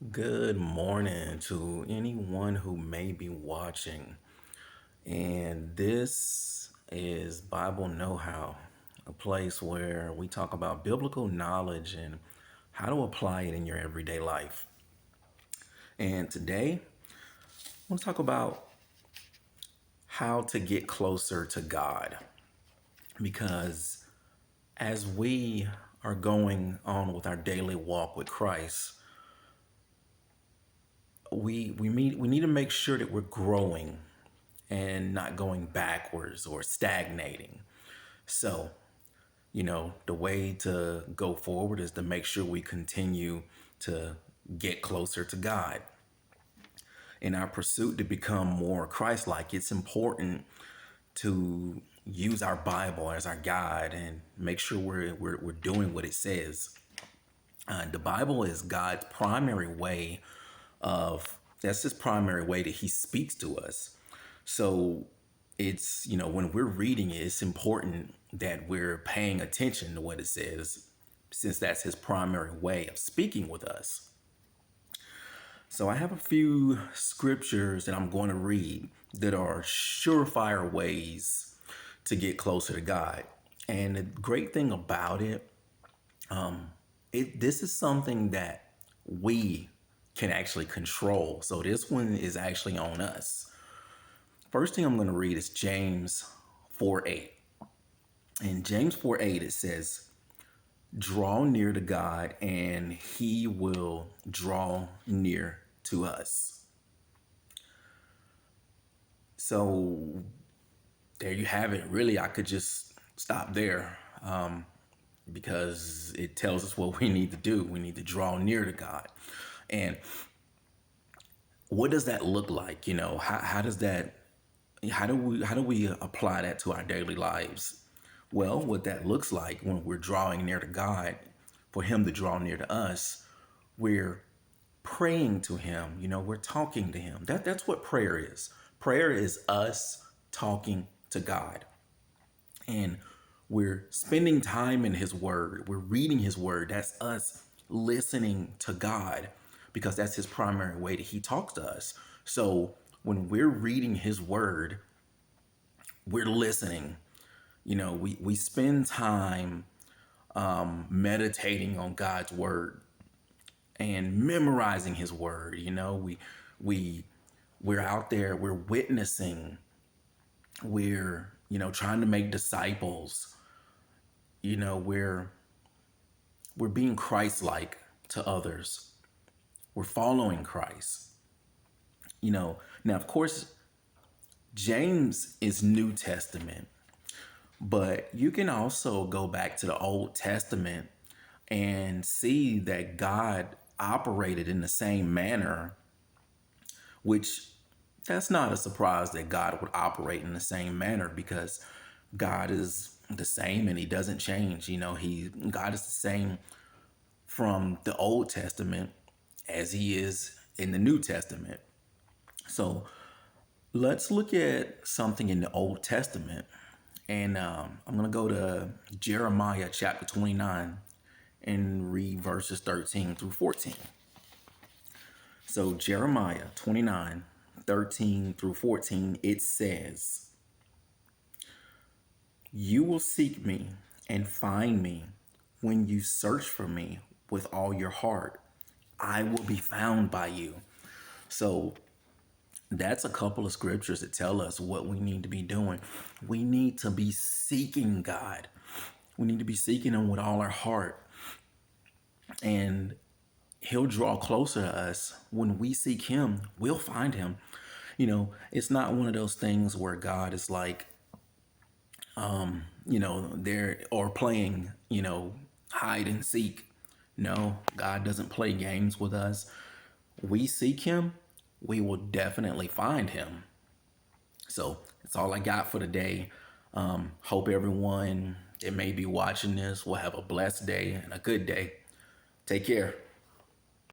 Good morning to anyone who may be watching. And this is Bible Know How, a place where we talk about biblical knowledge and how to apply it in your everyday life. And today, I want to talk about how to get closer to God. Because as we are going on with our daily walk with Christ, we need to make sure that we're growing and not going backwards or stagnating. So, the way to go forward is to make sure we continue to get closer to God. In our pursuit to become more Christ-like, it's important to use our Bible as our guide and make sure we're doing what it says. The Bible is God's primary way that's his primary way that he speaks to us. So when we're reading it, it's important that we're paying attention to what it says, since that's his primary way of speaking with us. So I have a few scriptures that I'm going to read that are surefire ways to get closer to God. And the great thing about this is something that we can actually control. So this one is actually on us. First thing I'm going to read is James 4:8. In James 4:8, it says, draw near to God and he will draw near to us. So there you have it. Really, I could just stop there because it tells us what we need to do. We need to draw near to God. And what does that look like? How do we apply that to our daily lives? Well, what that looks like when we're drawing near to God, for him to draw near to us, we're praying to him, we're talking to him. That's what prayer is. Prayer is us talking to God. And we're spending time in his word. We're reading his word. That's us listening to God, because that's his primary way that he talks to us. So when we're reading his word, we're listening. We spend time meditating on God's word and memorizing his word. We're out there, we're witnessing, we're trying to make disciples. We're being Christ-like to others. We're following Christ. Now of course James is New Testament, but you can also go back to the Old Testament and see that God operated in the same manner, which that's not a surprise that God would operate in the same manner, because God is the same and he doesn't change. God is the same from the Old Testament as he is in the New Testament. So let's look at something in the Old Testament. And I'm going to go to Jeremiah chapter 29 and read verses 13 through 14. So Jeremiah 29, 13 through 14, it says, you will seek me and find me when you search for me with all your heart. I will be found by you. So that's a couple of scriptures that tell us what we need to be doing. We need to be seeking God. We need to be seeking him with all our heart. And he'll draw closer to us. When we seek him, we'll find him. It's not one of those things where God is like, there or playing, hide and seek. No, God doesn't play games with us. We seek him, we will definitely find him. So that's all I got for today. Hope everyone that may be watching this will have a blessed day and a good day. Take care.